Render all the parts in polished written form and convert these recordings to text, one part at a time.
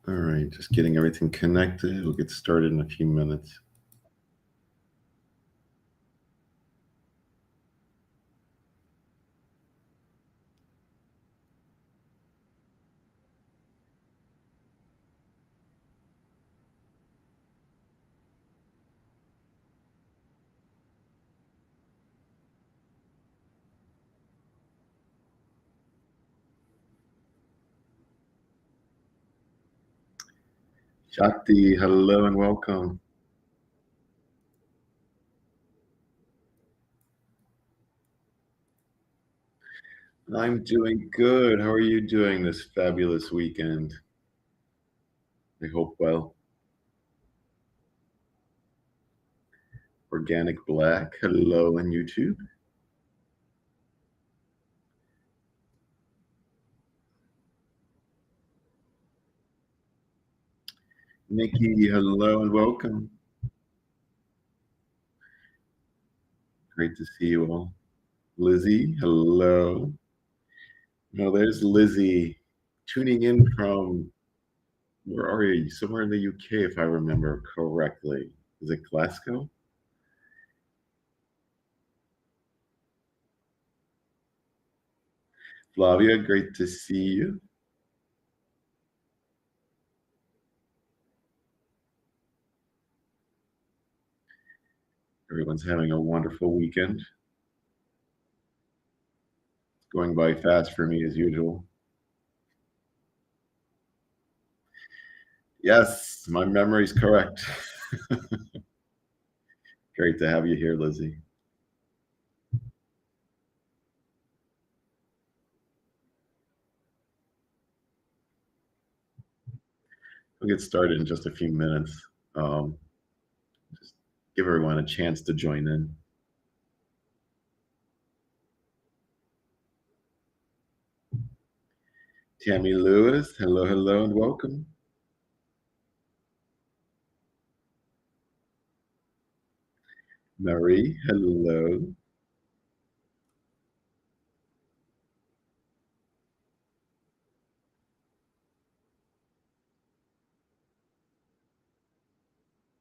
All right, just getting everything connected. We'll get started in a few minutes. Shakti, hello and welcome. I'm doing good. How are you doing this fabulous weekend? I hope well. Organic Black, hello on YouTube. Nikki, hello and welcome. Great to see you all. Lizzie, hello. No, there's Lizzie tuning in from, where are you? Somewhere in the UK, if I remember correctly. Is it Glasgow? Flavia, great to see you. Everyone's having a wonderful weekend. Going by fast for me as usual. Yes, my memory's correct. Great to have you here, Lizzie. We'll get started in just a few minutes. Just give everyone a chance to join in. Tammy Lewis, hello, hello, and welcome. Marie, hello.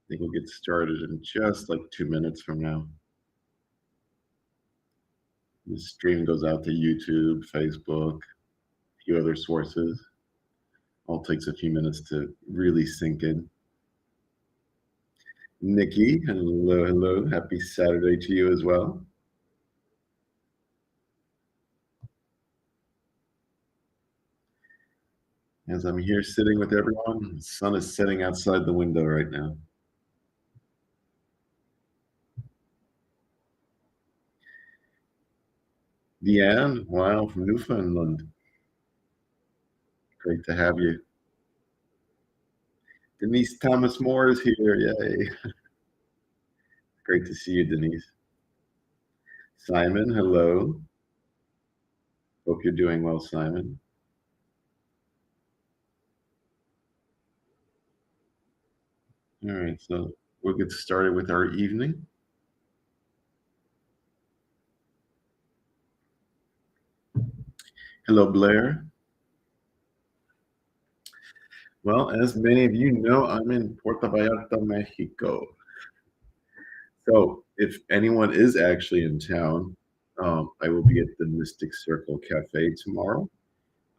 I think we'll get started in just like 2 minutes from now. The stream goes out to YouTube, Facebook, a few other sources. All takes a few minutes to really sink in. Nikki, hello, hello. Happy Saturday to you as well. As I'm here sitting with everyone, the sun is setting outside the window right now. Deanne, wow, from Newfoundland. Great to have you. Denise Thomas Moore is here. Yay. Great to see you, Denise. Simon, hello. Hope you're doing well, Simon. All right, so we'll get started with our evening. Hello, Blair. Well, as many of you know, I'm in Puerto Vallarta, Mexico. So if anyone is actually in town, I will be at the Mystic Circle Cafe tomorrow.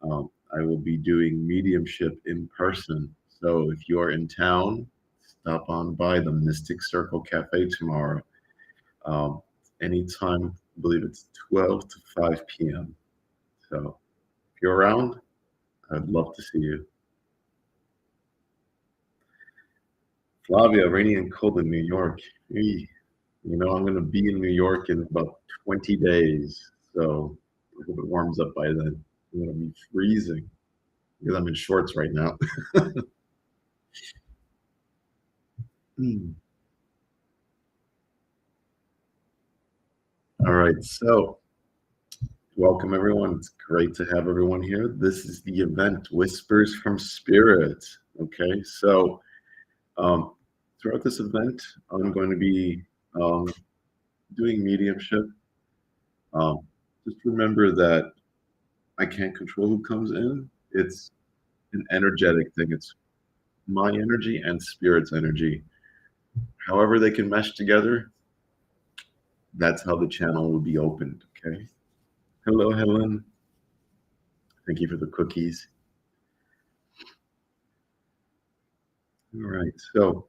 I will be doing mediumship in person. So if you are in town, stop on by the Mystic Circle Cafe tomorrow. Um, Anytime, I believe it's 12 to 5 p.m. So if you're around, I'd love to see you. Flavia, rainy and cold in New York. Eey. You know, I'm going to be in New York in about 20 days. So I hope it warms up by then. I'm going to be freezing because I'm in shorts right now. All right. So welcome, everyone. It's great to have everyone here. This is the event Whispers from Spirit. Okay. So throughout this event, I'm going to be doing mediumship. Um, just remember that I can't control who comes in. It's an energetic thing. It's my energy and spirit's energy, however they can mesh together, that's how the channel will be opened. Okay. Hello, Helen. Thank you for the cookies. All right. So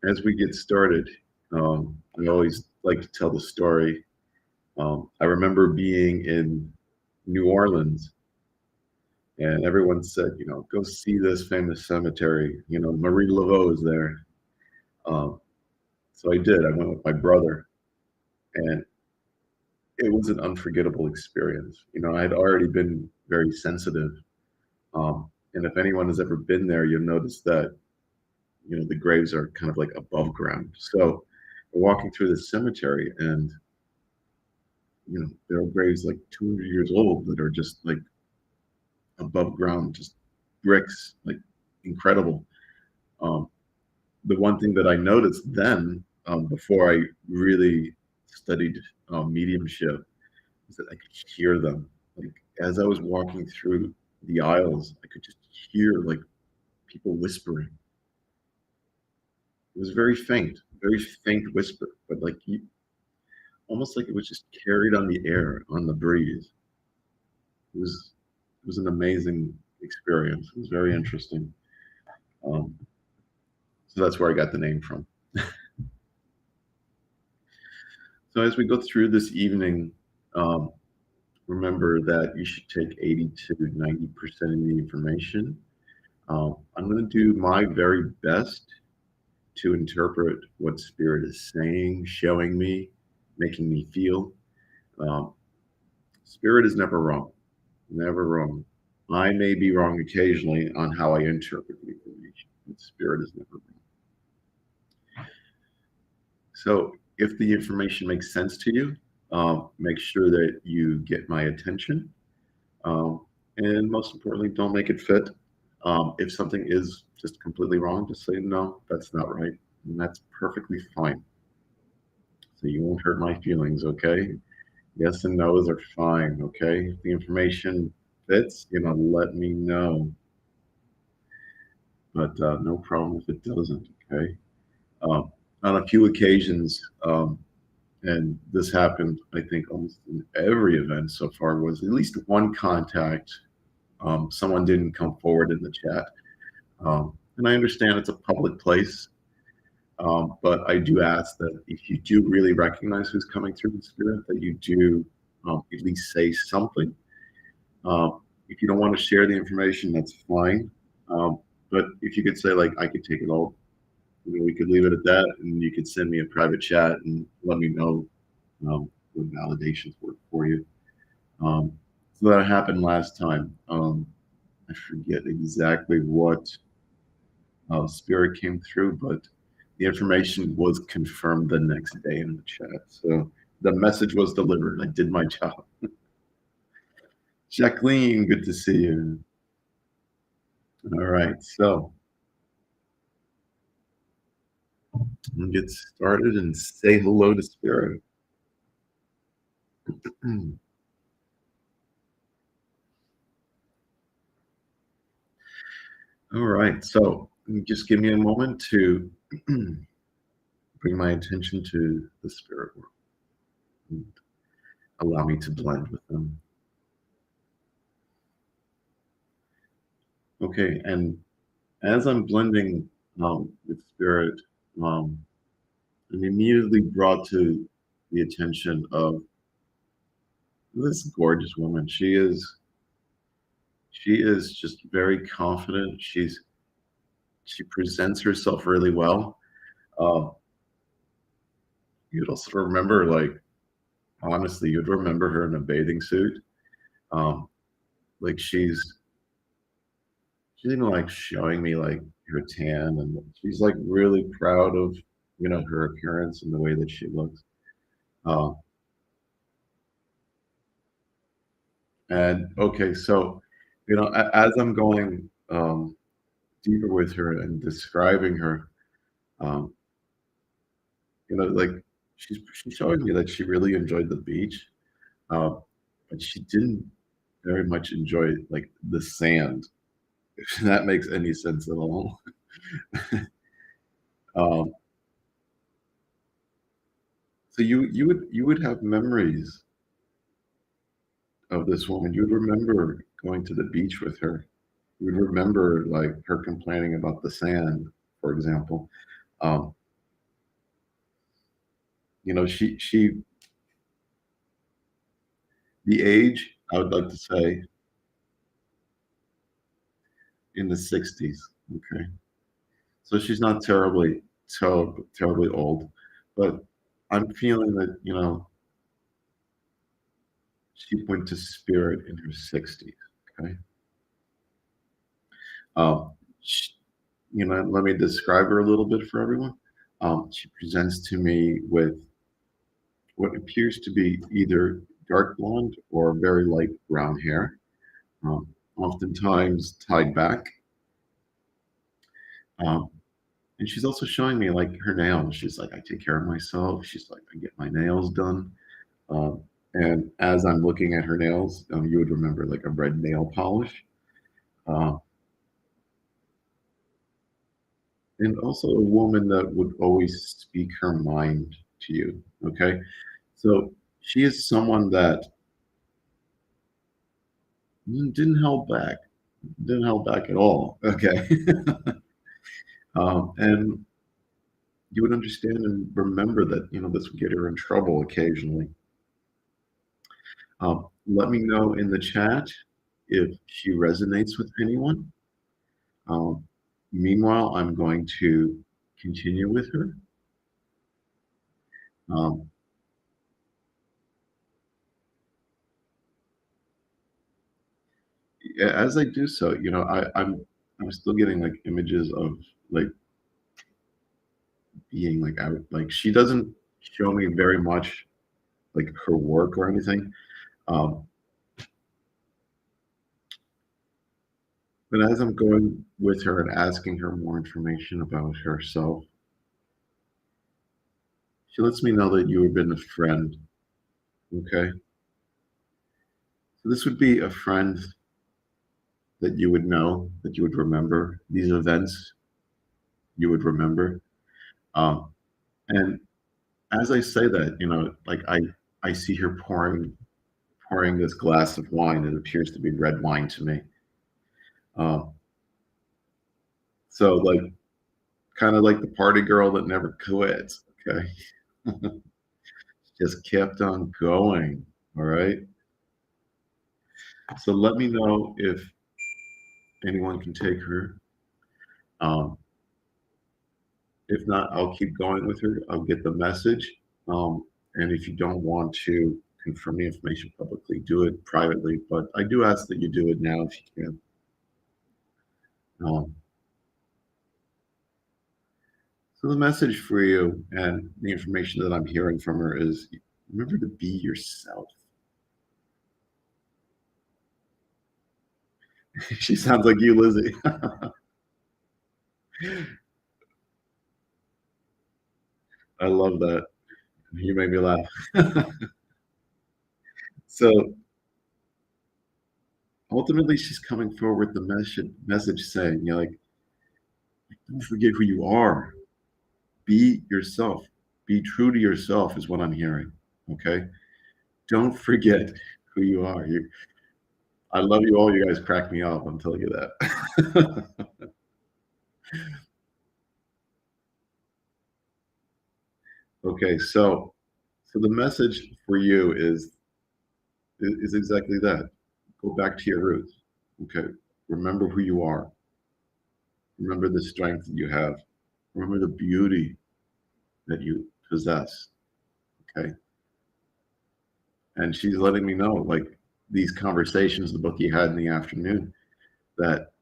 as we get started, I always like to tell the story. I remember being in New Orleans, and everyone said, go see this famous cemetery. Marie Laveau is there. Um, so I did. I went with my brother, and it was an unforgettable experience. I had already been very sensitive. And if anyone has ever been there, you'll notice that, the graves are kind of like above ground. So we're walking through this cemetery, and, there are graves like 200 years old that are just like above ground, just bricks, like incredible. Um, the one thing that I noticed then, before I really studied mediumship, is that I could hear them. Like as I was walking through the aisles, I could just hear like people whispering. It was very faint whisper, but like almost like it was just carried on the air, on the breeze. It was an amazing experience. It was very interesting. Um, so that's where I got the name from. So as we go through this evening, um, remember that you should take 80 to 90% of the information. I'm going to do my very best to interpret what spirit is saying, showing me, making me feel. Um, Spirit is never wrong, never wrong. I may be wrong occasionally on how I interpret the information, but spirit is never wrong. So if the information makes sense to you, make sure that you get my attention. And most importantly, don't make it fit. If something is just completely wrong, just say, no, that's not right. And that's perfectly fine. So you won't hurt my feelings, okay? Yes and no's are fine, okay? If the information fits, let me know. But no problem if it doesn't, okay? Um, on a few occasions, and this happened, I think, almost in every event so far, was at least one contact. Someone didn't come forward in the chat. And I understand it's a public place, but I do ask that if you do really recognize who's coming through the spirit, that you do at least say something. If you don't want to share the information, that's fine. But if you could say, like, I could take it all, we could leave it at that, and you could send me a private chat and let me know what validations work for you. So that happened last time. I forget exactly what spirit came through, but the information was confirmed the next day in the chat. So the message was delivered. I did my job. Jacqueline, good to see you. All right, so we'll get started and say hello to spirit. All right, so just give me a moment to bring my attention to the spirit world and allow me to blend with them. Okay, and as I'm blending with spirit, I'm immediately brought to the attention of this gorgeous woman. She is just very confident. She presents herself really well. Um, you'd also remember, like, honestly, you'd remember her in a bathing suit. Um, like she's even like showing me like her tan, and she's like really proud of her appearance and the way that she looks. Uh, and okay, so as I'm going deeper with her and describing her, um, like she's showing me that she really enjoyed the beach, uh, but she didn't very much enjoy like the sand. if that makes any sense at all. Um, so you would have memories of this woman. You would remember going to the beach with her. You would remember like her complaining about the sand, for example. Um, she the age I would like to say in the 60s. Okay, so she's not terribly old, but I'm feeling that she went to spirit in her 60s. Okay, um, sh let me describe her a little bit for everyone. She presents to me with what appears to be either dark blonde or very light brown hair, oftentimes tied back. Um, and she's also showing me like her nails. She's like, I take care of myself. She's like, I get my nails done. And as I'm looking at her nails, you would remember like a red nail polish. Uh, and also a woman that would always speak her mind to you. Okay. So she is someone that didn't hold back, didn't hold back at all. Okay. And you would understand and remember that, this would get her in trouble occasionally. Let me know in the chat if she resonates with anyone. Um, Meanwhile, I'm going to continue with her. Um, as I do so, I'm still getting like images of like being like out. Like she doesn't show me very much like her work or anything. Um, but as I'm going with her and asking her more information about herself, she lets me know that you have been a friend. Okay, so this would be a friend that you would know, that you would remember these events. You would remember. Um, and as I say that, like I see her pouring this glass of wine. It appears to be red wine to me. Um, so like kind of like the party girl that never quits. Okay, just kept on going. All right. So let me know if anyone can take her. Um, if not, I'll keep going with her. I'll get the message. And if you don't want to confirm the information publicly, do it privately. But I do ask that you do it now if you can. Um, so the message for you and the information that I'm hearing from her is remember to be yourself. She sounds like you, Lizzie. I love that. You made me laugh. So ultimately, she's coming forward with the message saying, like, don't forget who you are. Be yourself. Be true to yourself is what I'm hearing. Okay. Don't forget who you are. I love you all. You guys crack me up. I'm telling you that. Okay. So the message for you is exactly that. Go back to your roots. Okay. Remember who you are. Remember the strength that you have. Remember the beauty that you possess. Okay. And she's letting me know, like these conversations, the book you had in the afternoon, that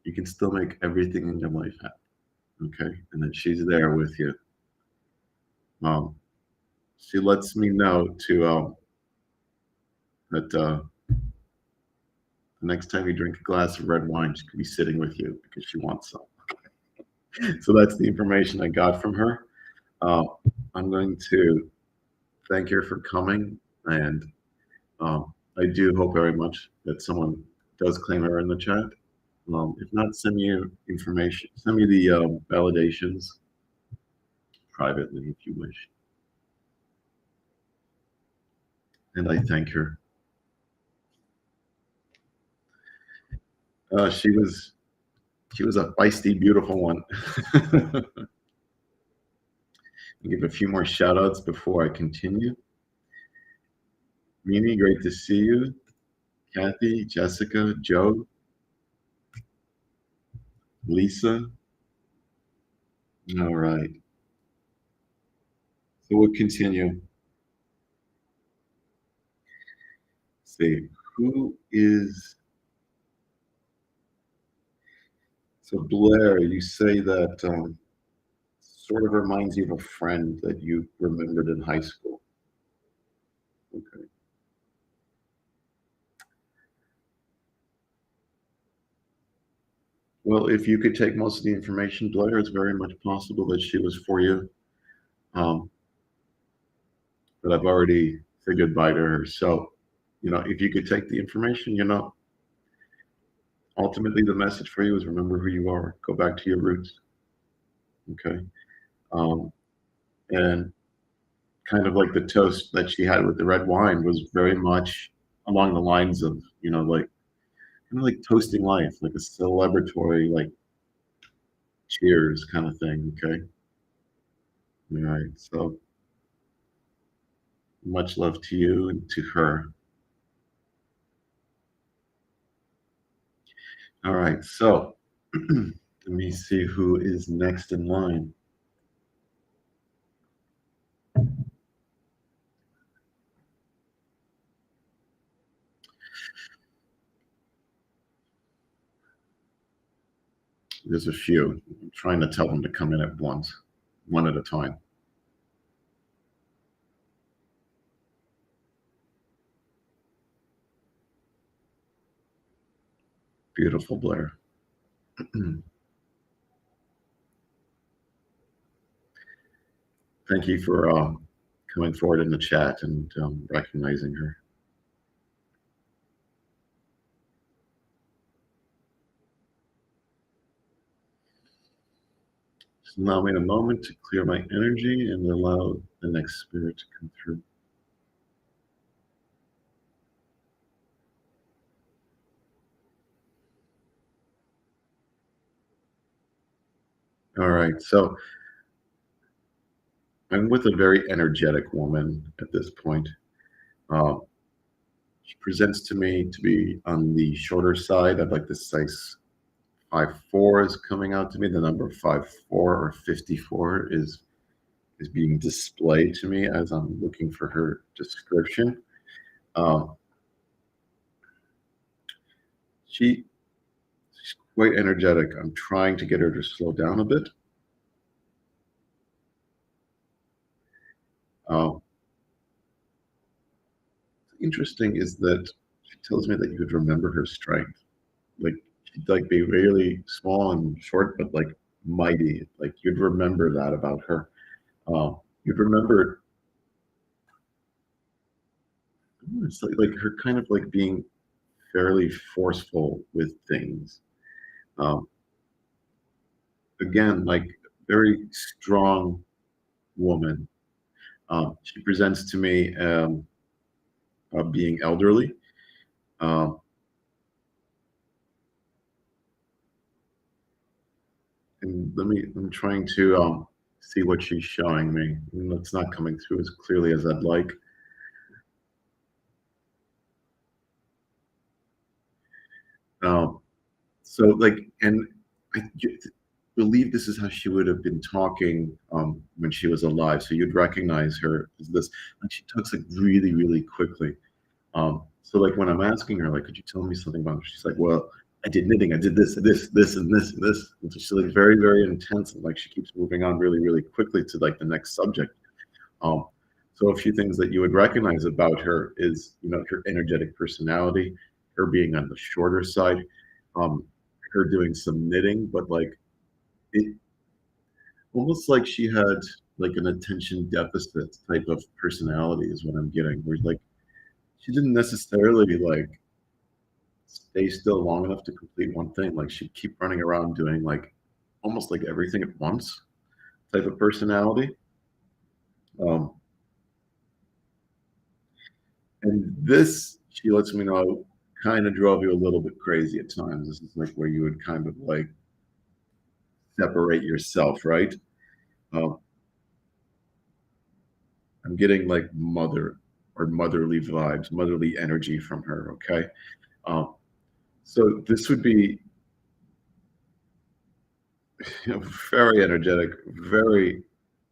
you can still make everything in your life happen. Okay. And that she's there with you. Um, she lets me know that the next time you drink a glass of red wine, she could be sitting with you because she wants some. So that's the information I got from her. Uh, I'm going to thank her for coming, and I do hope very much that someone does claim her in the chat. If not, send me your information. Send me the validations privately if you wish. And I thank her. Uh, she was she was a feisty, beautiful one. Give a few more shout outs before I continue. Mimi, great to see you. Kathy, Jessica, Joe, Lisa. All right. So we'll continue. See who is so Blair. You say that sort of reminds you of a friend that you remembered in high school. Okay. Well, if you could take most of the information, Blair, it's very much possible that she was for you. Um, but I've already said goodbye to her. So, if you could take the information, ultimately the message for you is remember who you are, go back to your roots. Okay. Um, and kind of like the toast that she had with the red wine was very much along the lines of, like kind of like toasting life, like a celebratory, like cheers kind of thing. Okay. All right. So much love to you and to her. All right. So let me see who is next in line. There's a few. I'm trying to tell them to come in at once, one at a time. Beautiful, Blair. Thank you for coming forward in the chat and recognizing her. Just allow me a moment to clear my energy and allow the next spirit to come through. All right. So I'm with a very energetic woman at this point. Um, she presents to me to be on the shorter side. I'd like this size 5'4" is coming out to me. The number 5'4" or 54 is being displayed to me as I'm looking for her description. Um, she's quite energetic. I'm trying to get her to slow down a bit. Um, Interesting is that she tells me that you would remember her strength. Like she'd like be really small and short, but like mighty. Like you'd remember that about her. You'd remember it's like her kind of like being fairly forceful with things. Um, Again, like very strong woman. She presents to me being elderly. Um, and I'm trying to see what she's showing me. And it's not coming through as clearly as I'd like. Um, so like, and believe this is how she would have been talking when she was alive. So you'd recognize her as this. And she talks like really, really quickly. So like when I'm asking her, like, could you tell me something about her? She's like, well, I did knitting. I did this, and this, and this. And so she's like very, very intense. And like she keeps moving on really, really quickly to like the next subject. Um, so a few things that you would recognize about her is, her energetic personality, her being on the shorter side, um, her doing some knitting, but like it almost like she had like an attention deficit type of personality is what I'm getting. Where like she didn't necessarily like stay still long enough to complete one thing. Like she'd keep running around doing like almost like everything at once type of personality. Um, and this, she lets me know, kind of drove you a little bit crazy at times. This is like where you would kind of like separate yourself, right? Um, I'm getting like mother or motherly vibes, motherly energy from her. Okay. Um, so this would be very energetic, very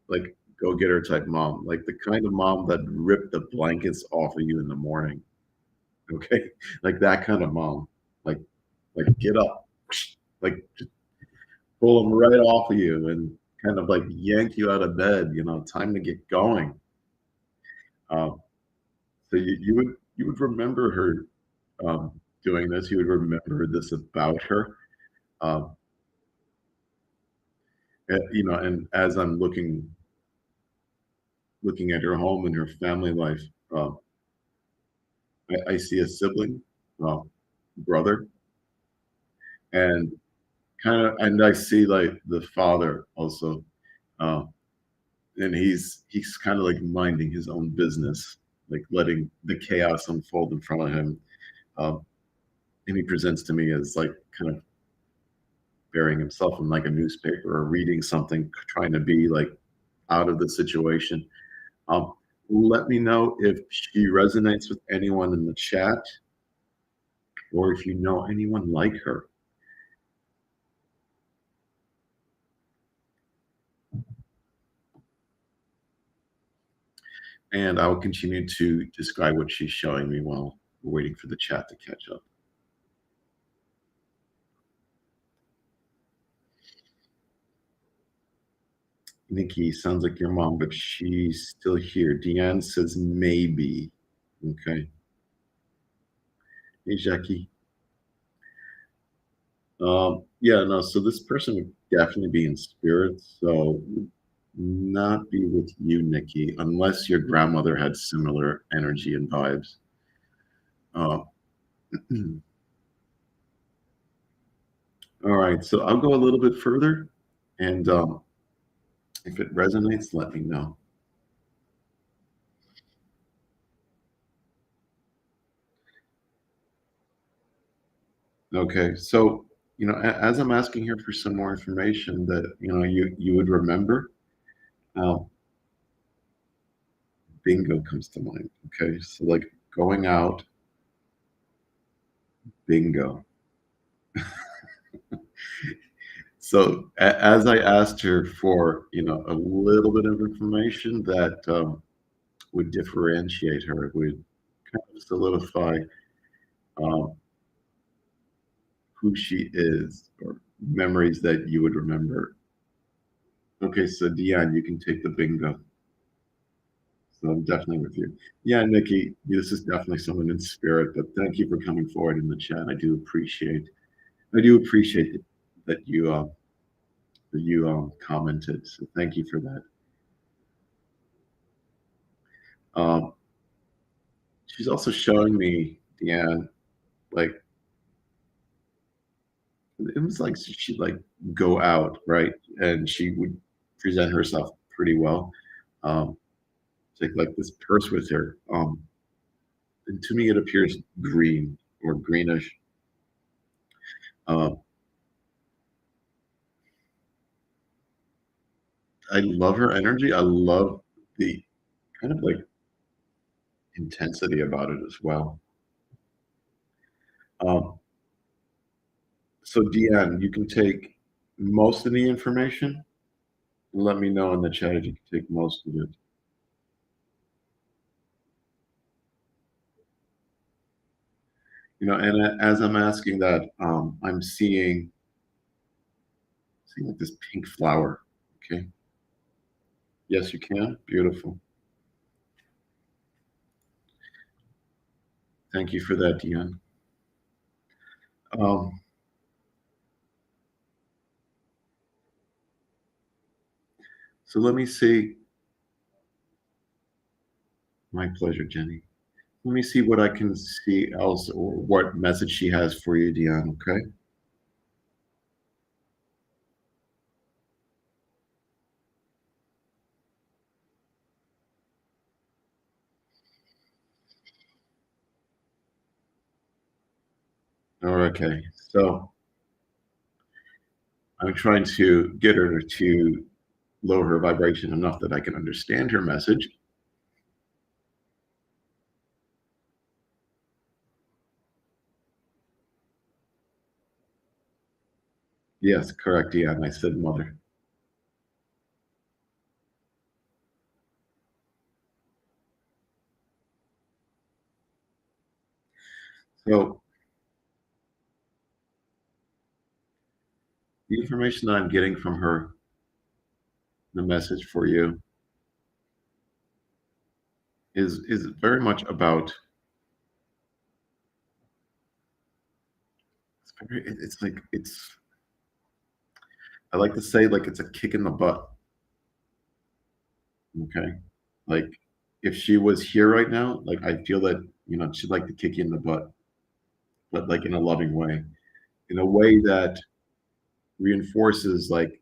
like go getter type mom, like the kind of mom that ripped the blankets off of you in the morning. Okay. Like that kind of mom. Like, like get up, like just pull them right off of you and kind of like yank you out of bed, time to get going. Um, so you would remember her doing this. You would remember this about her. Um, and as I'm looking at her home and her family life, I see a sibling, uh, brother, and and I see like the father also, uh, and he's kind of like minding his own business, like letting the chaos unfold in front of him. Um, and he presents to me as like kind of burying himself in like a newspaper or reading something, trying to be like out of the situation. Um, Let me know if she resonates with anyone in the chat or if you know anyone like her. And I will continue to describe what she's showing me while we're waiting for the chat to catch up. Nikki, sounds like your mom, but she's still here. Deanne says maybe. Okay. Hey, Jackie. Yeah, no, so this person would definitely be in spirit. So would not be with you, Nikki, unless your grandmother had similar energy and vibes. Uh, all right, so I'll go a little bit further, and if it resonates, let me know. Okay, so as I'm asking here for some more information that you would remember, uh, bingo comes to mind. Okay, so like going out, bingo. So as I asked her for a little bit of information that would differentiate her, would kind of solidify um, who she is or memories that you would remember. Okay, so Dion, you can take the bingo. So I'm definitely with you. Yeah, Nikki, this is definitely someone in spirit, but thank you for coming forward in the chat. I do appreciate that you commented. So thank you for that. Um, she's also showing me, Deanne, like it was like she'd like go out, right? And she would present herself pretty well. Um, take like this purse with her. And to me, it appears green or greenish. Uh, I love her energy. I love the kind of like intensity about it as well. Um, so, Deanne, you can take most of the information. Let me know in the chat if you can take most of it. And as I'm asking that, I'm seeing like this pink flower. Okay. Yes, you can. Beautiful. Thank you for that, Deanne. Um, so let me see. My pleasure, Jenny. Let me see what I can see else or what message she has for you, Dion, okay? Okay. So I'm trying to get her to lower her vibration enough that I can understand her message. Yes, correct, Dion. I said mother. So the information that I'm getting from her, the message for you, is very much about. It's like it's. I like to say like it's a kick in the butt. Okay, like if she was here right now, like I feel that she'd like to kick you in the butt, but like in a loving way, in a way that reinforces like,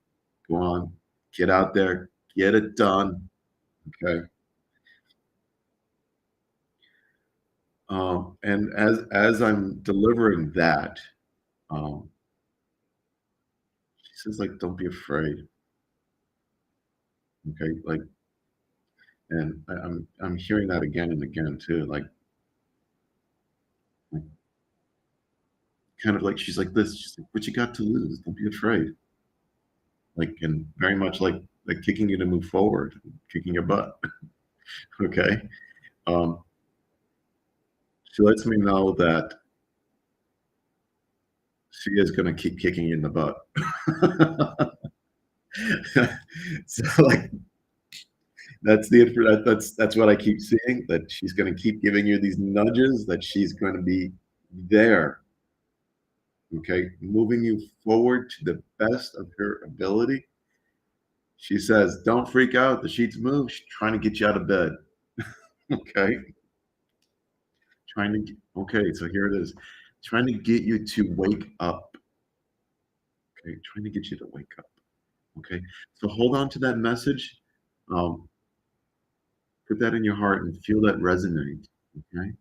go on, get out there, get it done. Okay. And as I'm delivering that, um, she says like, "Don't be afraid." Okay, like, and I'm hearing that again and again too. Like kind of like she's like this. She's like, "What you got to lose? Don't be afraid." Like, and very much like kicking you to move forward, kicking your butt. Okay. Um, she lets me know that she is going to keep kicking you in the butt. So like that's what I keep seeing, that she's going to keep giving you these nudges, that she's going to be there, okay, moving you forward to the best of her ability. She says, "Don't freak out. The sheets move." She's trying to get you out of bed. Okay, okay. So here it is, trying to get you to wake up. Okay, trying to get you to wake up. Okay, so hold on to that message. Um, put that in your heart and feel that resonate. Okay,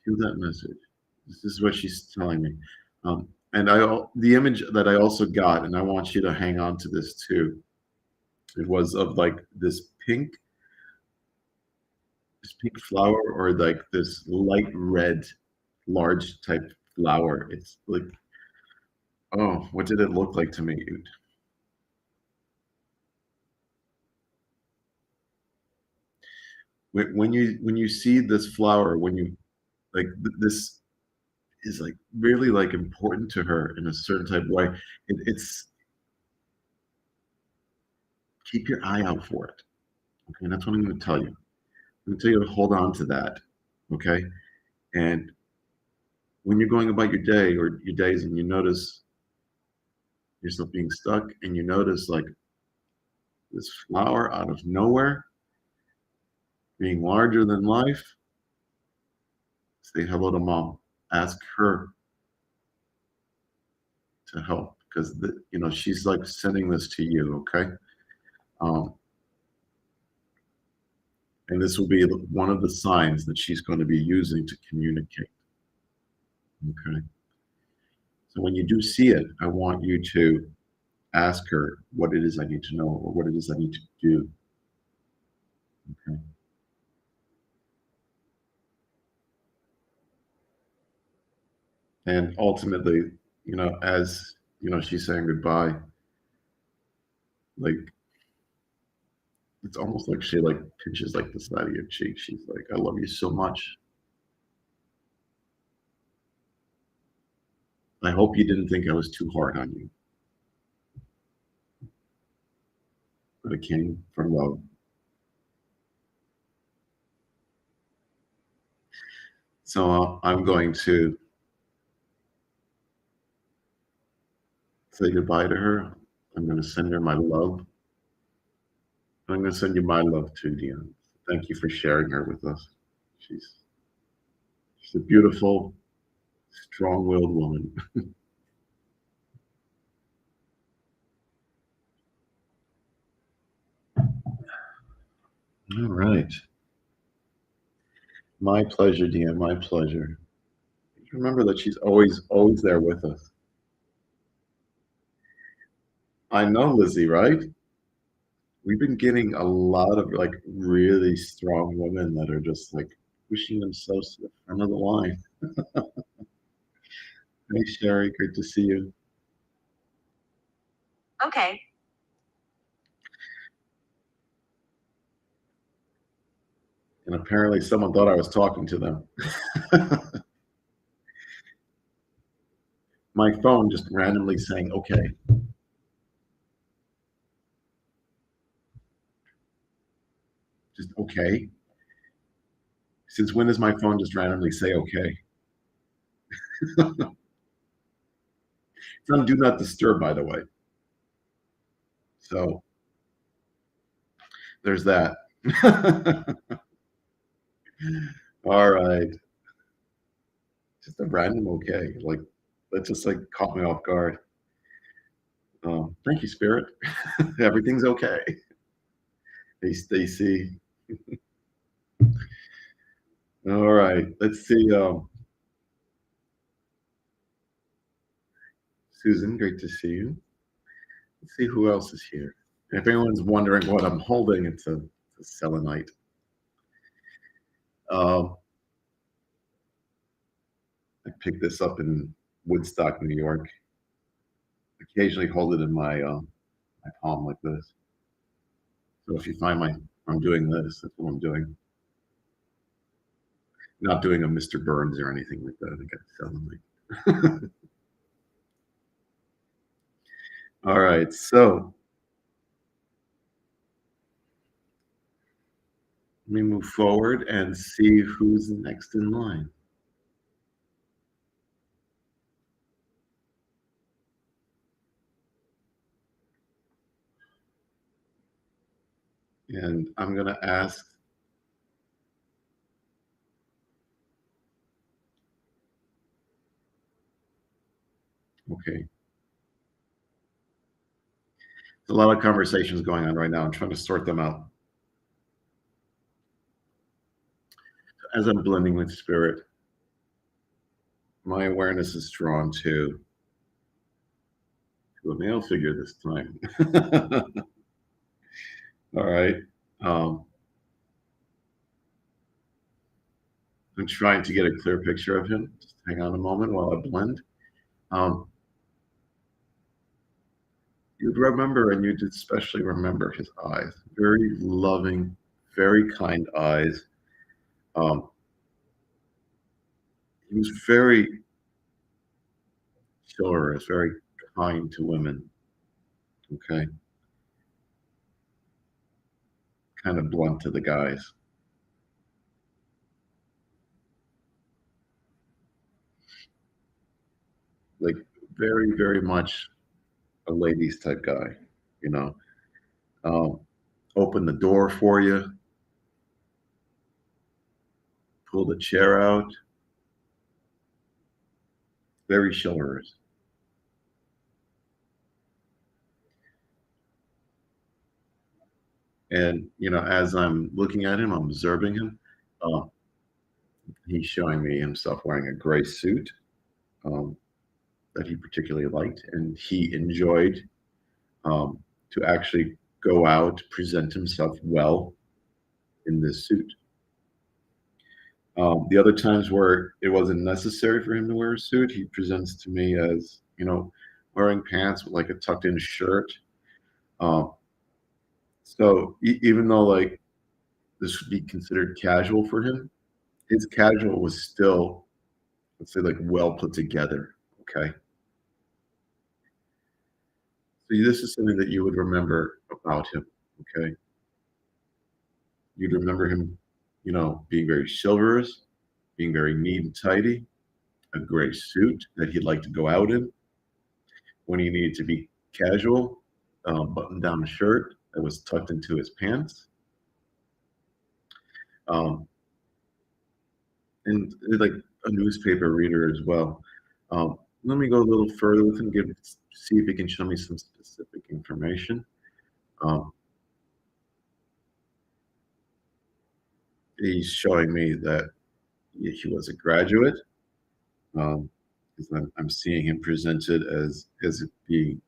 feel that message. This is what she's telling me. And the image that I also got, and I want you to hang on to this too. It was of like this pink flower, or like this light red, large type flower. It's like, oh, what did it look like to me? When you see this flower, when you like this is like really like important to her in a certain type of way. It's keep your eye out for it. Okay, and that's what I'm going to tell you. I'm going to tell you to hold on to that. Okay, and when you're going about your day or your days, and you notice yourself being stuck, and you notice like this flower out of nowhere being larger than life, say hello to mom. Ask her to help, because she's like sending this to you. Okay, um, and this will be one of the signs that she's going to be using to communicate. Okay, so when you do see it, I want you to ask her what it is I need to know, or what it is I need to do. Okay, and ultimately, as she's saying goodbye, like it's almost like she like pinches like the side of your cheek. She's like, "I love you so much. I hope you didn't think I was too hard on you, but it came from love." So I'm going to say goodbye to her. I'm going to send her my love. I'm going to send you my love too, Dion. Thank you for sharing her with us. She's she's a beautiful, strong-willed woman. All right. My pleasure, Dean. My pleasure. Remember that she's always there with us. I know, Lizzie, right? We've been getting a lot of like really strong women that are just like pushing themselves to the front of the line. Hey, Sherry, great to see you. Okay. And apparently, someone thought I was talking to them. My phone just randomly saying, okay. Just okay. Since when does my phone just randomly say okay? It's on do not disturb, by the way. So there's that. All right. Just a random okay. Like that just like caught me off guard. Thank you, Spirit. Everything's okay. Hey, Stacy. All right. Let's see. Susan, great to see you. Let's see who else is here. If anyone's wondering what I'm holding, it's a selenite. Um, I picked this up in Woodstock, New York. Occasionally hold it in my palm like this. So if you find I'm doing this, that's what I'm doing. Not doing a Mr. Burns or anything like that. I got selenite. All right, so let me move forward and see who's next in line. And I'm going to ask, okay. There's a lot of conversations going on right now. I'm trying to sort them out. As I'm blending with spirit, my awareness is drawn to a male figure this time. All right. Um, I'm trying to get a clear picture of him. Just hang on a moment while I blend. Um, you'd remember, and you'd especially remember his eyes. Very loving, very kind eyes. Um, he was very chivalrous, very kind to women. Okay. Kind of blunt to the guys. Like very, very much a ladies type guy, you know. Um, open the door for you, pull the chair out. Very chivalrous. And as I'm looking at him, I'm observing him. Uh, he's showing me himself wearing a gray suit um, that he particularly liked, and he enjoyed to actually go out, present himself well in this suit. The other times where it wasn't necessary for him to wear a suit, he presents to me as wearing pants with like a tucked-in shirt. Um, so even though like this would be considered casual for him, his casual was still, let's say, like well put together. Okay. So this is something that you would remember about him. Okay. You'd remember him, being very chivalrous, being very neat and tidy, a gray suit that he'd like to go out in. When he needed to be casual, button down shirt that was tucked into his pants. Um, and like a newspaper reader as well. Let me go a little further with him, see if he can show me some specific information. Um, he's showing me that he was a graduate. Um, 'Cause I'm seeing him presented as being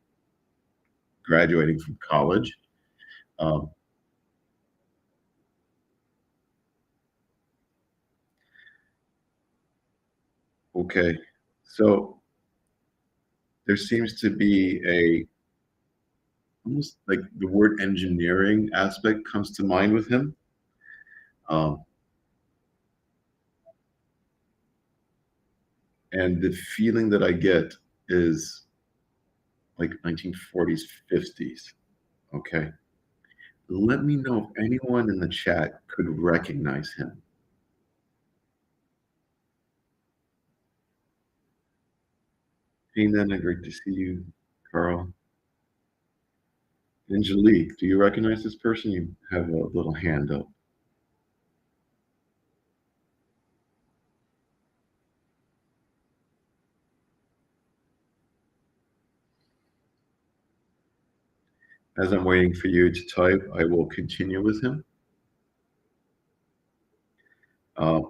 graduating from college. Um, okay, so there seems to be a almost like the word engineering aspect comes to mind with him. Um, and the feeling that I get is like 1940s, 50s. Okay. Let me know if anyone in the chat could recognize him. Hey, Nana, great to see you. Carl. Angelique, do you recognize this person? You have a little hand up. As I'm waiting for you to type, I will continue with him. Uh,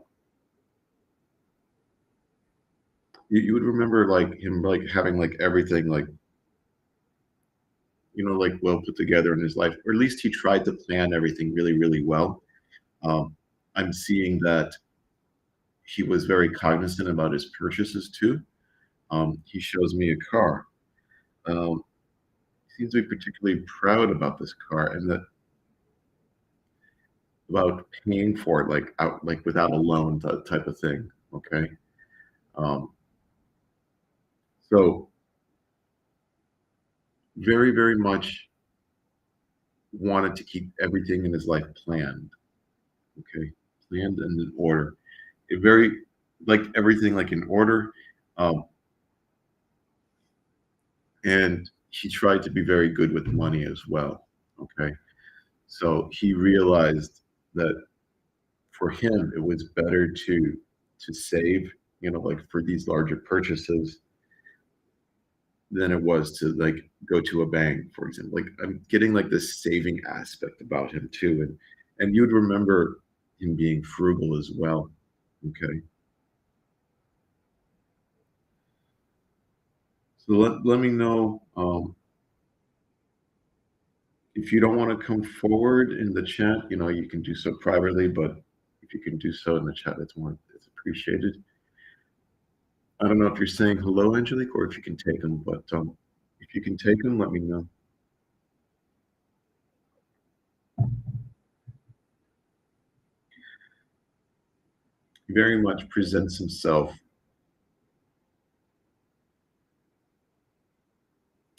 you would remember like him like having like everything like like well put together in his life, or at least he tried to plan everything really, really well. Um, I'm seeing that he was very cognizant about his purchases too. He shows me a car. Um, he seems to be particularly proud about this car and that about paying for it like out like without a loan type of thing. Okay. Um, so very, very much wanted to keep everything in his life planned. Okay. Planned and in order. It very like everything like in order. Um, and he tried to be very good with money as well. Okay. So he realized that for him it was better to save, like for these larger purchases than it was to like go to a bank, for example. Like I'm getting like this saving aspect about him too. And you'd remember him being frugal as well. Okay. So let me know if you don't want to come forward in the chat, you can do so privately, but if you can do so in the chat, it's appreciated. I don't know if you're saying hello, Angelique, or if you can take them, but if you can take them, let me know. He very much presents himself.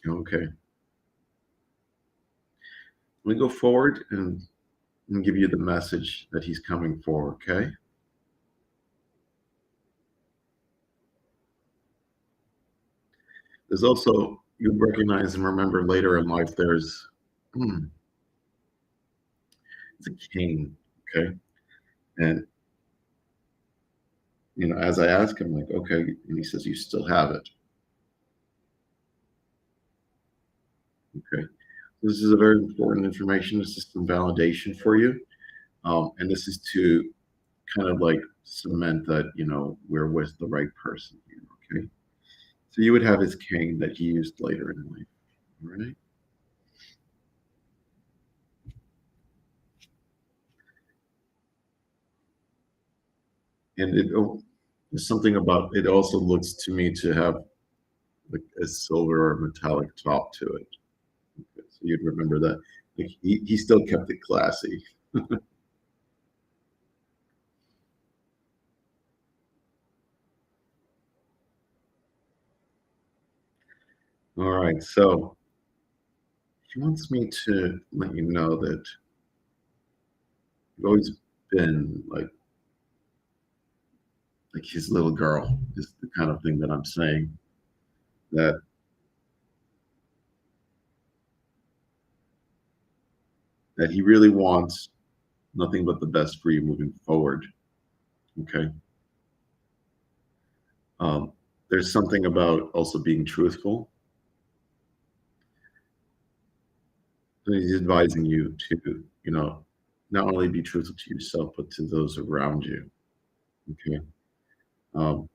Okay. Let me go forward and give you the message that he's coming for, okay? There's also, you recognize and remember later in life, hmm, it's a cane, okay? And, as I ask him, like, okay, and he says, you still have it, okay? This is a very important information. This is some validation for you. And this is to kind of like cement that, we're with the right person here, okay? So you would have his cane that he used later in life, all right? And there's something about it also looks to me to have like a silver or metallic top to it. Okay, so you'd remember that. Like he still kept it classy. All right, so he wants me to let you know that you've always been like his little girl is the kind of thing that I'm saying that he really wants nothing but the best for you moving forward. Okay. There's something about also being truthful. And he's advising you to, not only be truthful to yourself, but to those around you. Okay. Um,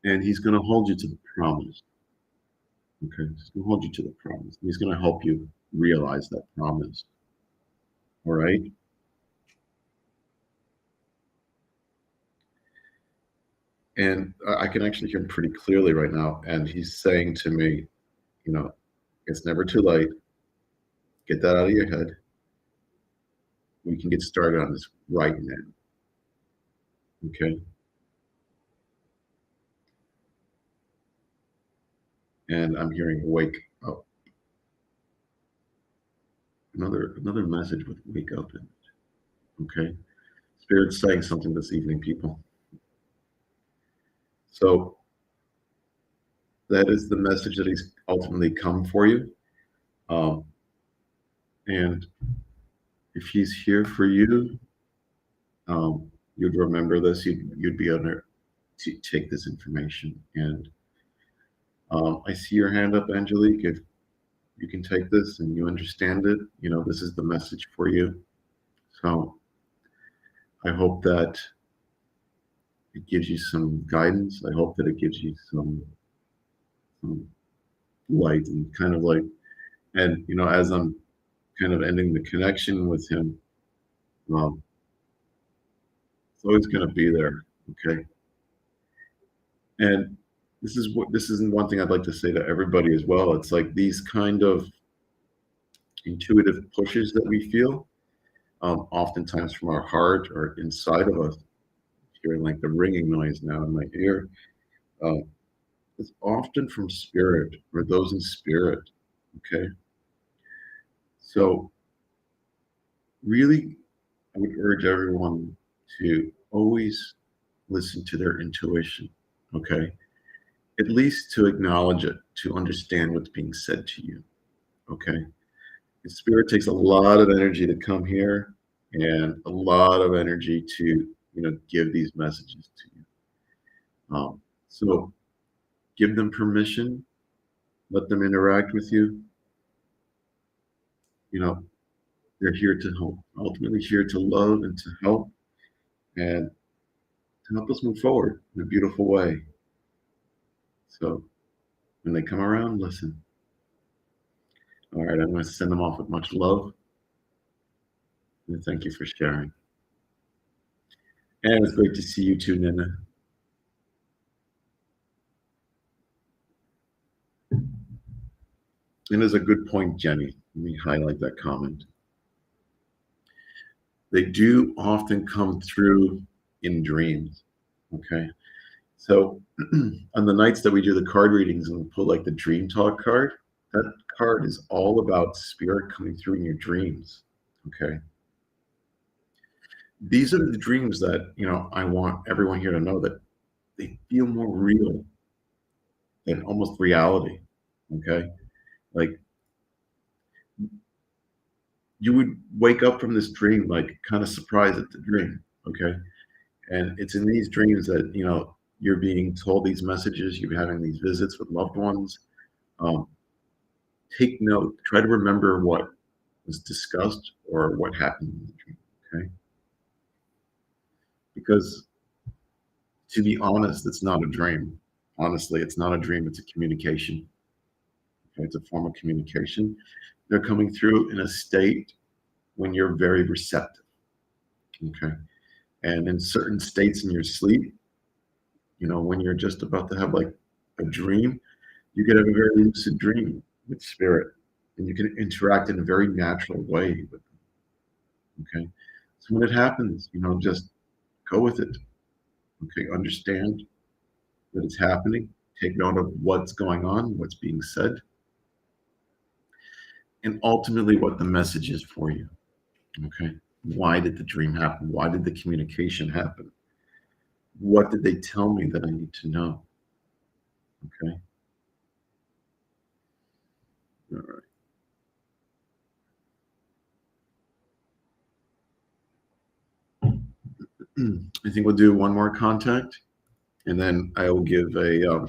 and he's going to hold you to the promise. Okay. He's going to hold you to the promise. He's going to help you realize that promise. All right. And I can actually hear him pretty clearly right now. And he's saying to me, you know, it's never too late. Get that out of your head. We can get started on this right now. Okay. And I'm hearing wake up. Another message with wake up in it. Okay. Spirit's saying something this evening, people. So that is the message that he's ultimately come for you. Um, and if he's here for you, you'd remember this. You'd be able to take this information. And I see your hand up, Angelique. If you can take this and you understand it, this is the message for you. So I hope that it gives you some guidance. I hope that it gives you some light and kind of like, and as I'm kind of ending the connection with him, um, it's always going to be there. Okay. And this isn't one thing I'd like to say to everybody as well. It's like these kind of intuitive pushes that we feel, oftentimes from our heart or inside of us, hearing like the ringing noise now in my ear. Um, it's often from spirit or those in spirit. Okay. So really, I would urge everyone to always listen to their intuition. Okay. At least to acknowledge it, to understand what's being said to you. Okay. The spirit takes a lot of energy to come here and a lot of energy to, give these messages to you. So give them permission, let them interact with you. You know, they're here to help, ultimately here to love and to help and to help us move forward in a beautiful way. So when they come around, listen. All right, I'm going to send them off with much love. And thank you for sharing. And it's great to see you too, Nina. And there's a good point, Jenny. Let me highlight that comment. They do often come through in dreams. Okay. So on the nights that we do the card readings and we pull like the dream talk card, that card is all about spirit coming through in your dreams. Okay. These are the dreams that, I want everyone here to know that they feel more real than almost reality. Okay. Like you would wake up from this dream, like kind of surprised at the dream. Okay. And it's in these dreams that, you're being told these messages, you're having these visits with loved ones. Um, take note, try to remember what was discussed or what happened in the dream. Okay. Because to be honest, it's not a dream. Honestly, it's not a dream, it's a communication. Okay? It's a form of communication. They're coming through in a state when you're very receptive. Okay. And in certain states in your sleep, when you're just about to have like a dream, you could have a very lucid dream with spirit and you can interact in a very natural way with them. Okay. So when it happens, just go with it. Okay. Understand that it's happening. Take note of what's going on, what's being said, and ultimately what the message is for you. Okay. Why did the dream happen? Why did the communication happen? What did they tell me that I need to know? Okay. All right. I think we'll do one more contact. and then I will give a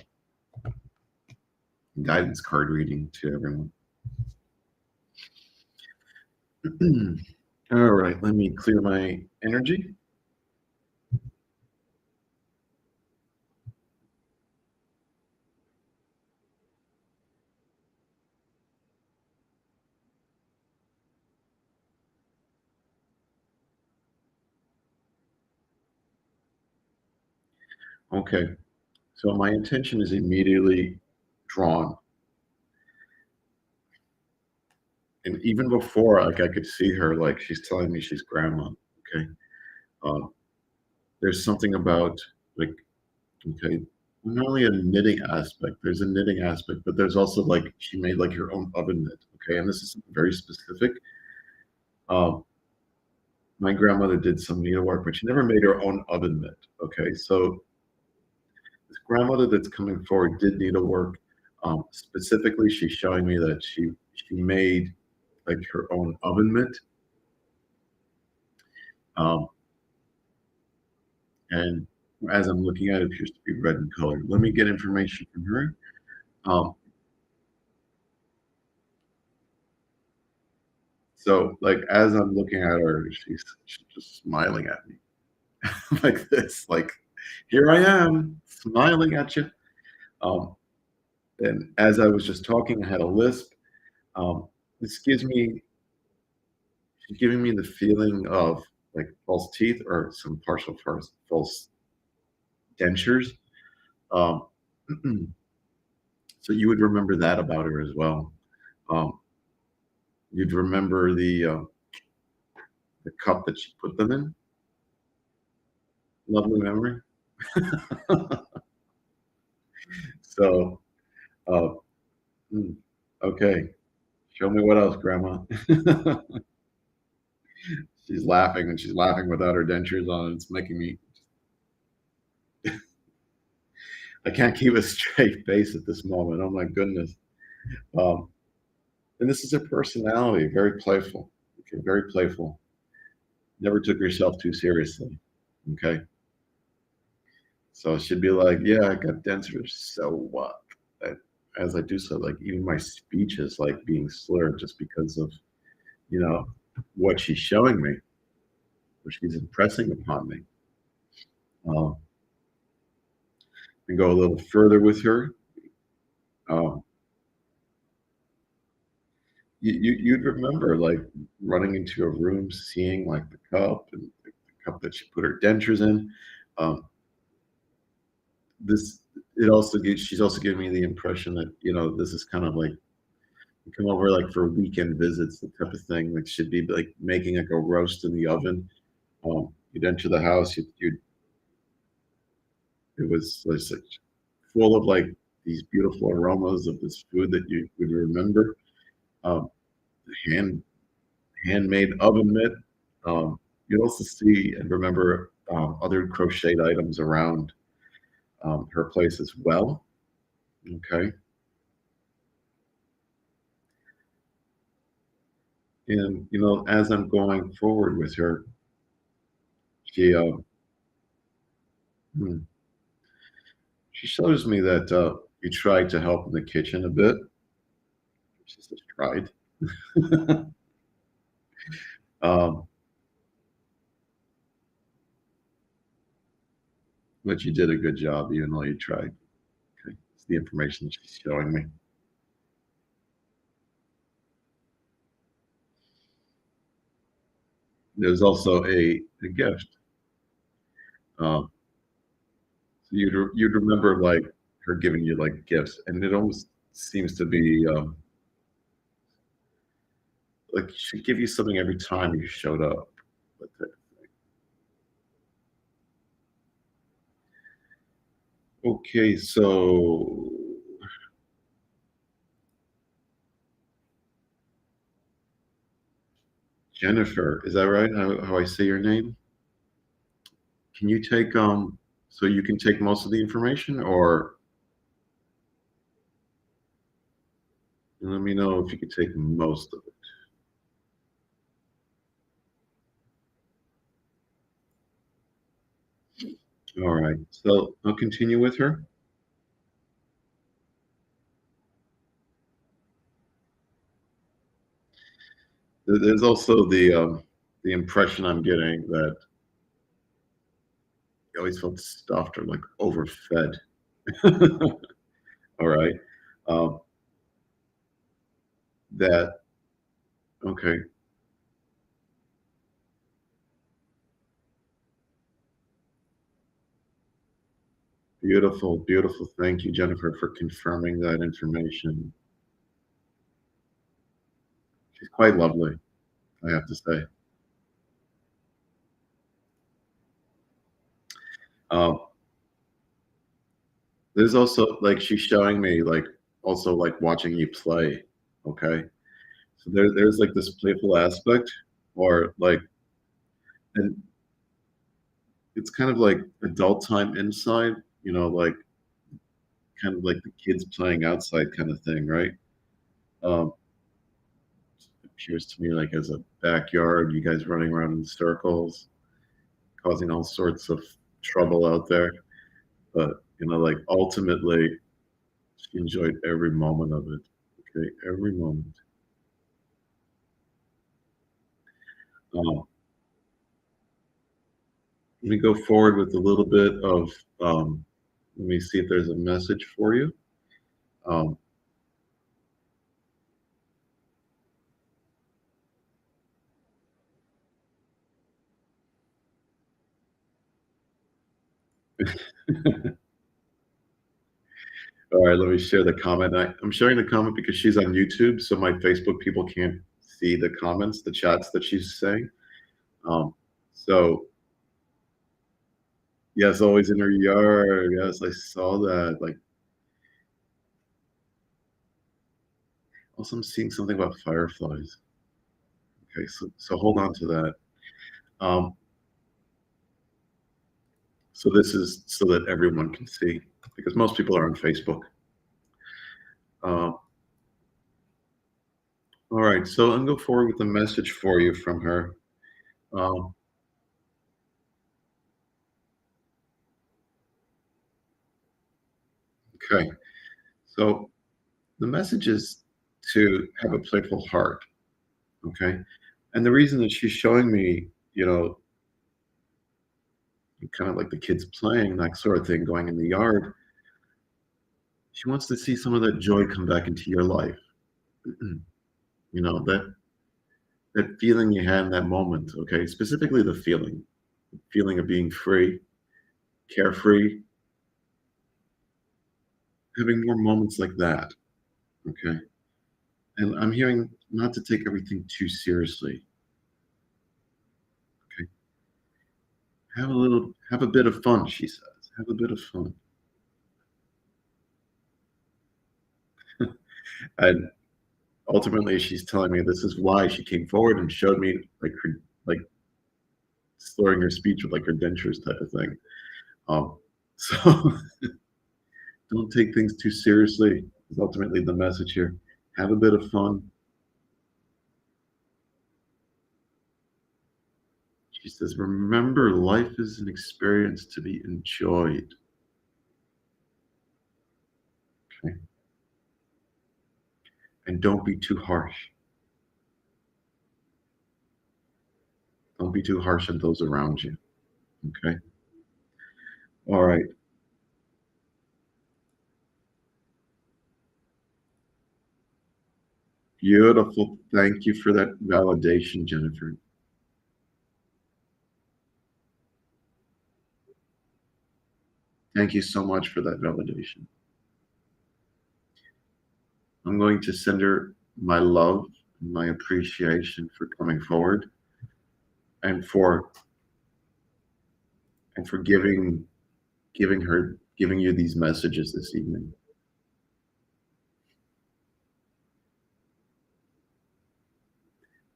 guidance card reading to everyone. All right, let me clear my energy. Okay, so my intention is immediately drawn. And even before, like I could see her, like she's telling me she's grandma. Okay. Um, there's something about like, okay, not only a knitting aspect, there's a knitting aspect, but there's also like she made like her own oven mitt. Okay. And this is something very specific. Um, my grandmother did some needlework, but she never made her own oven mitt. Okay. So this grandmother that's coming forward did needlework. Specifically, she's showing me that she made like her own oven mitt. Um, and as I'm looking at it, it appears to be red in color. Let me get information from her. Um, so, like as I'm looking at her, she's just smiling at me like this, like here I am smiling at you. Um, and as I was just talking, I had a lisp. Um, this gives me she's giving me the feeling of like false teeth or some partial false dentures. Um, so you would remember that about her as well. Um, you'd remember the cup that she put them in. Lovely memory. So, uh, mm, okay. Show me what else, Grandma. She's laughing, and she's laughing without her dentures on. It's making me. I can't keep a straight face at this moment. Oh my goodness. Um, and this is her personality. Very playful. Okay, very playful. Never took herself too seriously. Okay. So she'd be like, "Yeah, I got dentures. So what?" And as I do so, like even my speech is like being slurred just because of you know what she's showing me, what she's impressing upon me. Um, and go a little further with her. Um, you'd remember like running into a room, seeing like the cup and the cup that she put her dentures in. Um, this it also gives she's also giving me the impression that this is kind of like you come over like for weekend visits, the type of thing that should be like making like a roast in the oven. You'd enter the house, you'd it was like full of like these beautiful aromas of this food that you would remember. Um, hand handmade oven mitt. You'd also see and remember other crocheted items around her place as well. Okay, and as I'm going forward with her, she hmm, she shows me that you tried to help in the kitchen a bit. She says tried, um, but you did a good job even though you tried. Okay, it's the information that she's showing me. There's also a gift. Um, so you'd remember like her giving you like gifts, and it almost seems to be like she'd give you something every time you showed up. But okay, so Jennifer, is that right? How I say your name? Can you take so you can take most of the information, or let me know if you could take most of it. Alright, so I'll continue with her. There's also the impression I'm getting that you always felt stuffed or, like, overfed. Alright? Um, that okay, beautiful, beautiful. Thank you, Jennifer, for confirming that information. She's quite lovely, I have to say. Um, there's also like, she's showing me, like, also, like, watching you play, okay? So there's, like, this playful aspect or, like and it's kind of like adult time inside, like, kind of like the kids playing outside kinda thing, right? Um, appears to me like as a backyard, you guys running around in circles, causing all sorts of trouble out there, but, like, ultimately, she enjoyed every moment of it, okay? Every moment. Um, let me go forward with a little bit of, let me see if there's a message for you. Um, all right, let me share the comment. I'm sharing the comment because she's on YouTube, so my Facebook people can't see the comments, the chats that she's saying. Um, so, yes, always in her yard. Yes, I saw that. Like, also, I'm seeing something about fireflies. Okay, so hold on to that. Um, so this is so that everyone can see because most people are on Facebook. Uh, all right, so I'm going to go forward with a message for you from her. Um, okay, so the message is to have a playful heart. Okay, and the reason that she's showing me, kind of like the kids playing that sort of thing, going in the yard, she wants to see some of that joy come back into your life. That feeling you had in that moment. Okay, specifically the feeling of being free, carefree, having more moments like that. Okay, and I'm hearing not to take everything too seriously. Okay, have a bit of fun. She says, have a bit of fun, and ultimately, she's telling me this is why she came forward and showed me like slurring her speech with like her dentures type of thing. Um, so don't take things too seriously. Is ultimately the message here. Have a bit of fun. She says, remember, life is an experience to be enjoyed. Okay, and don't be too harsh. Don't be too harsh on those around you. Okay. All right. Beautiful. Thank you for that validation, Jennifer. Thank you so much for that validation. I'm going to send her my love and my appreciation for coming forward and for giving you these messages this evening.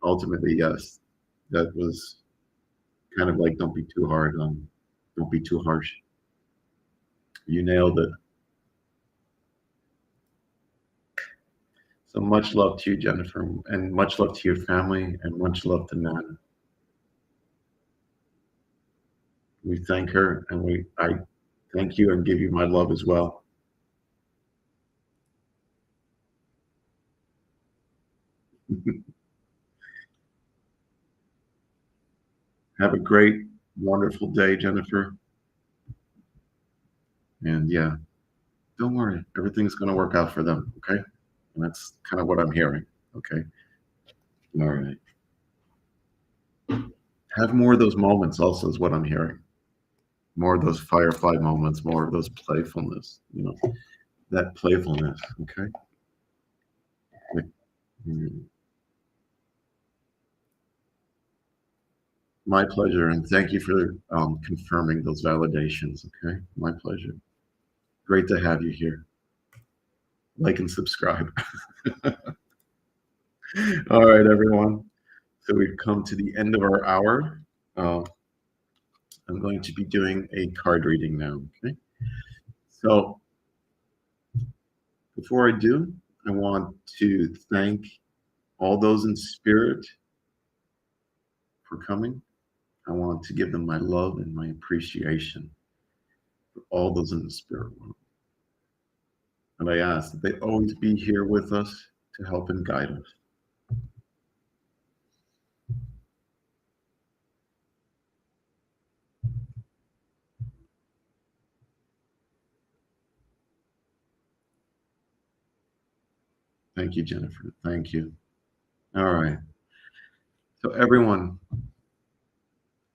Ultimately, yes, that was kind of like don't be too harsh. You nailed it. So much love to you, Jennifer, and much love to your family, and much love to Nana. We thank her, and I thank you and give you my love as well. Have a great, wonderful day, Jennifer. And yeah, don't worry, everything's going to work out for them. Okay. And that's kind of what I'm hearing. Okay. All right. Have more of those moments, also, is what I'm hearing. More of those firefly moments, more of those playfulness, that playfulness. Okay. Like, mm, my pleasure. And thank you for confirming those validations. Okay. My pleasure. Great to have you here. Like and subscribe. All right, everyone. So we've come to the end of our hour. Uh, I'm going to be doing a card reading now. Okay. So before I do, I want to thank all those in spirit for coming. I want to give them my love and my appreciation for all those in the spirit world. And I ask that they always be here with us to help and guide us. Thank you, Jennifer. Thank you. All right. So everyone,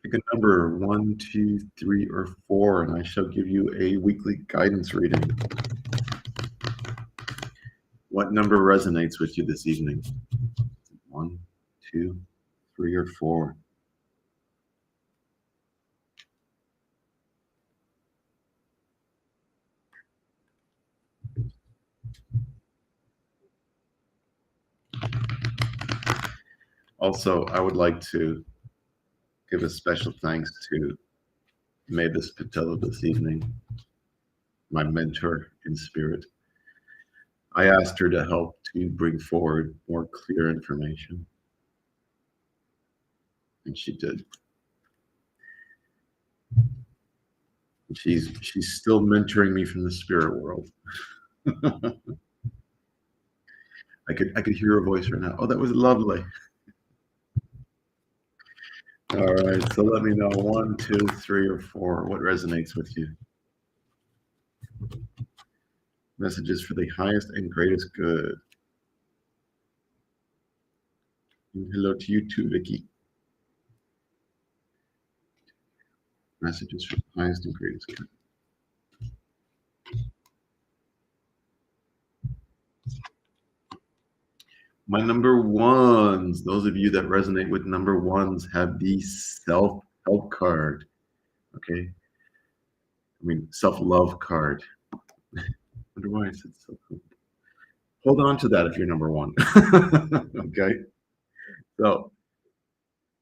pick a number, 1, 2, 3, or 4, and I shall give you a weekly guidance reading. What number resonates with you this evening? 1, 2, 3, or 4? Also, I would like to give a special thanks to Mavis Patel this evening, my mentor in spirit. I asked her to help to bring forward more clear information, and she did. She's still mentoring me from the spirit world. I could hear her voice right now. Oh, that was lovely. All right, so let me know 1, 2, 3, or 4. What resonates with you? Messages for the highest and greatest good. And hello to you too, Vicky. Messages for the highest and greatest good. My number ones, those of you that resonate with number ones, have the self-help card. Okay. I mean, self-love card. I wonder why I said self-help. Hold on to that if you're number one. Okay. So,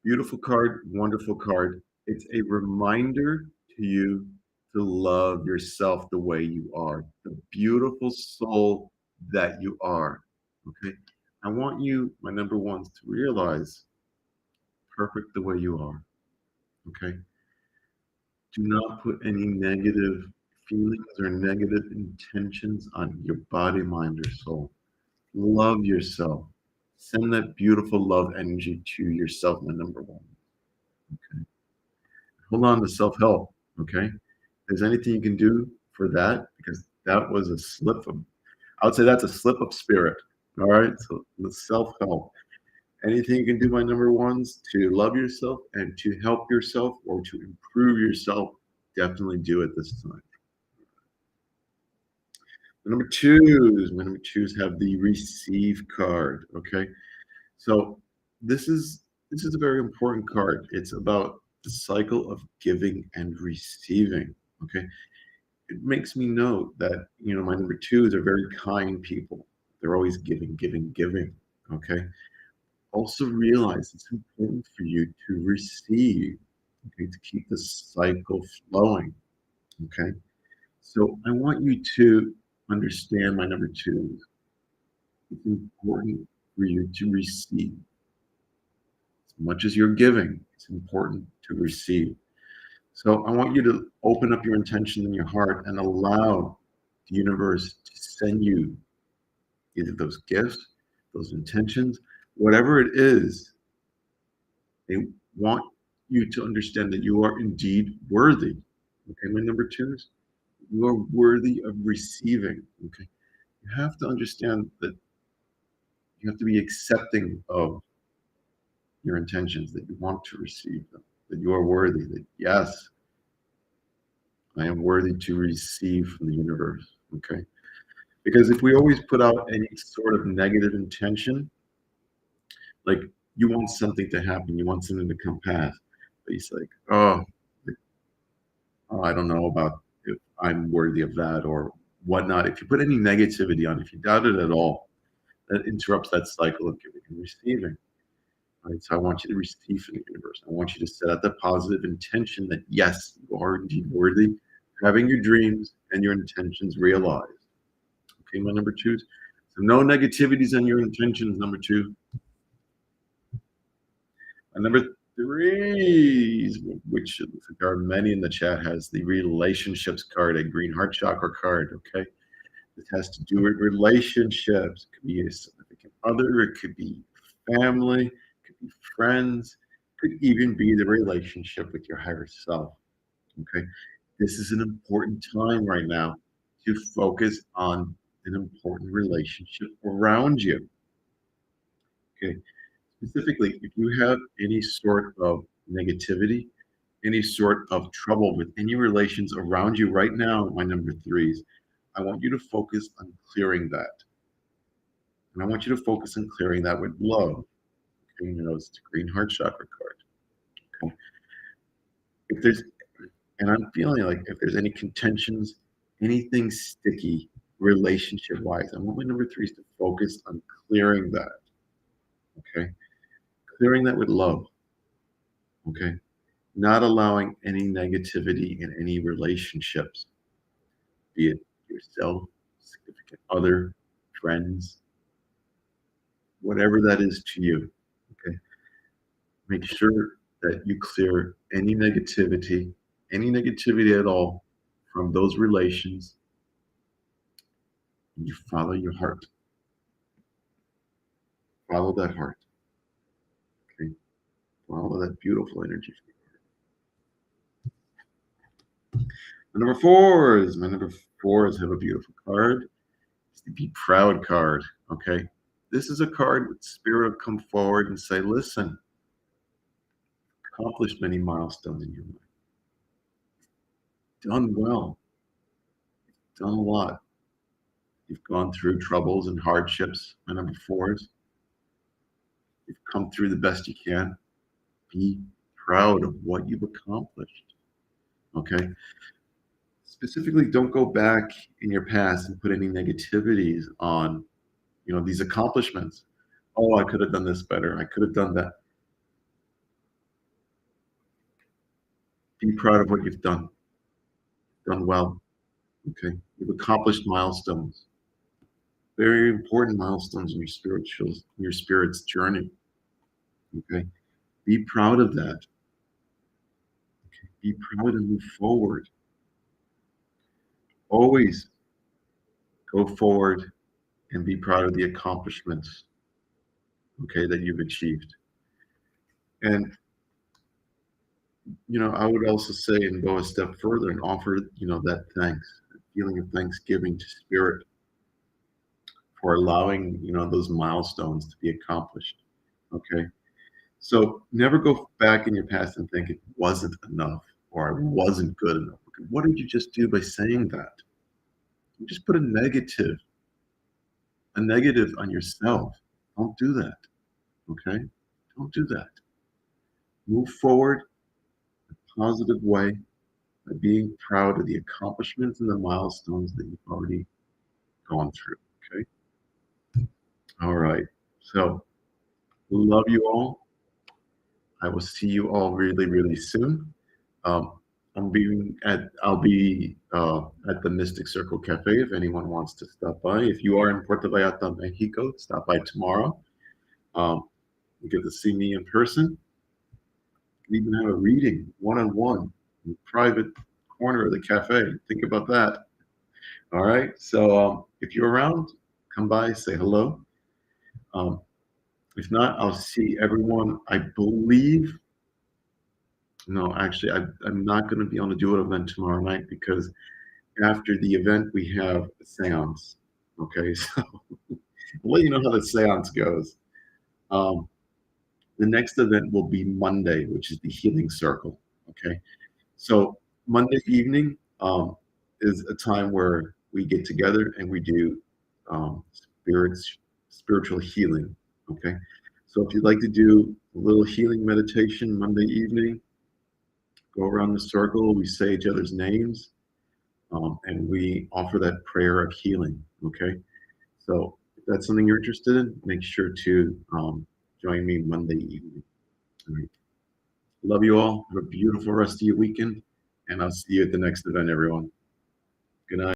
beautiful card, wonderful card. It's a reminder to you to love yourself the way you are, the beautiful soul that you are. Okay. I want you, my number ones, to realize perfect the way you are. Okay. Do not put any negative feelings or negative intentions on your body, mind, or soul. Love yourself. Send that beautiful love energy to yourself, my number one. Okay. Hold on to self help. Okay. If there's anything you can do for that, because that was a slip of, I would say that's a slip of spirit. All right. So the self help. Anything you can do, my number ones, to love yourself and to help yourself or to improve yourself, definitely do it this time. My number twos have the receive card. Okay. So this is a very important card. It's about the cycle of giving and receiving. Okay. It makes me note that, my number twos are very kind people. They're always giving, giving, giving. Okay. Also realize it's important for you to receive, okay, to keep the cycle flowing. Okay. So I want you to understand, my number two. It's important for you to receive. As much as you're giving, it's important to receive. So I want you to open up your intention in your heart and allow the universe to send you either those gifts, those intentions, whatever it is. They want you to understand that you are indeed worthy. Okay, my number two is you are worthy of receiving. Okay, you have to understand that you have to be accepting of your intentions, that you want to receive them, that you are worthy, that yes, I am worthy to receive from the universe. Okay, because if we always put out any sort of negative intention, like you want something to happen, you want something to come past, but he's like, oh, I don't know about if I'm worthy of that or whatnot. If you put any negativity on, if you doubt it at all, that interrupts that cycle of giving and receiving. Right? So I want you to receive from the universe. I want you to set out the positive intention that yes, you are indeed worthy of having your dreams and your intentions realized. Okay, my number two. So no negativities on your intentions, number two. And number three, which there are many in the chat, has the relationships card, a green heart chakra card. Okay. It has to do with relationships. It could be a significant other, it could be family, it could be friends, it could even be the relationship with your higher self. Okay. This is an important time right now to focus on an important relationship around you. Okay. Specifically, if you have any sort of negativity, any sort of trouble with any relations around you right now, my number threes, I want you to focus on clearing that. And I want you to focus on clearing that with love. Okay, you know, it's the green heart chakra card. Okay. If there's, and I'm feeling like if there's any contentions, anything sticky relationship wise, I want my number threes to focus on clearing that. Okay. Clearing that with love. Okay. Not allowing any negativity in any relationships, be it yourself, significant other, friends, whatever that is to you. Okay. Make sure that you clear any negativity at all from those relations, and you follow your heart. Follow that heart. Okay. Follow that beautiful energy. My number four is have a beautiful card. It's the Be Proud card. Okay. This is a card with spirit of come forward and say, listen, accomplished many milestones in your life. Done well. Done a lot. You've gone through troubles and hardships. My number fours. You've come through the best you can. Be proud of what you've accomplished. Okay. Specifically, don't go back in your past and put any negativities on, these accomplishments. Oh, I could have done this better. I could have done that. Be proud of what you've done well. Okay. You've accomplished milestones. Very important milestones in your spirit's journey. Okay. Be proud of that. Okay. Be proud and move forward. Always go forward and be proud of the accomplishments, okay, that you've achieved. And I would also say and go a step further and offer, that thanks, feeling of thanksgiving to spirit for allowing, those milestones to be accomplished. Okay. So never go back in your past and think it wasn't enough or I wasn't good enough. Okay, what did you just do by saying that? You just put a negative on yourself. Don't do that. Okay? Don't do that. Move forward in a positive way by being proud of the accomplishments and the milestones that you've already gone through. Okay? All right. So, love you all. I will see you all really, really soon. Um, I'll be at the Mystic Circle Cafe if anyone wants to stop by. If you are in Puerto Vallarta, Mexico, stop by tomorrow. You get to see me in person. You can even have a reading one-on-one in the private corner of the cafe. Think about that. All right. So if you're around, come by, say hello. Um, if not, I'll see everyone. I believe. No, actually, I'm not going to be able to do an event tomorrow night because after the event we have a séance. Okay, so I'll let you know how the séance goes. Um, the next event will be Monday, which is the healing circle. Okay, so Monday evening is a time where we get together and we do spiritual healing. Okay, so if you'd like to do a little healing meditation Monday evening, go around the circle. We say each other's names, and we offer that prayer of healing. Okay, so if that's something you're interested in, make sure to join me Monday evening. All right. Love you all. Have a beautiful rest of your weekend, and I'll see you at the next event, everyone. Good night.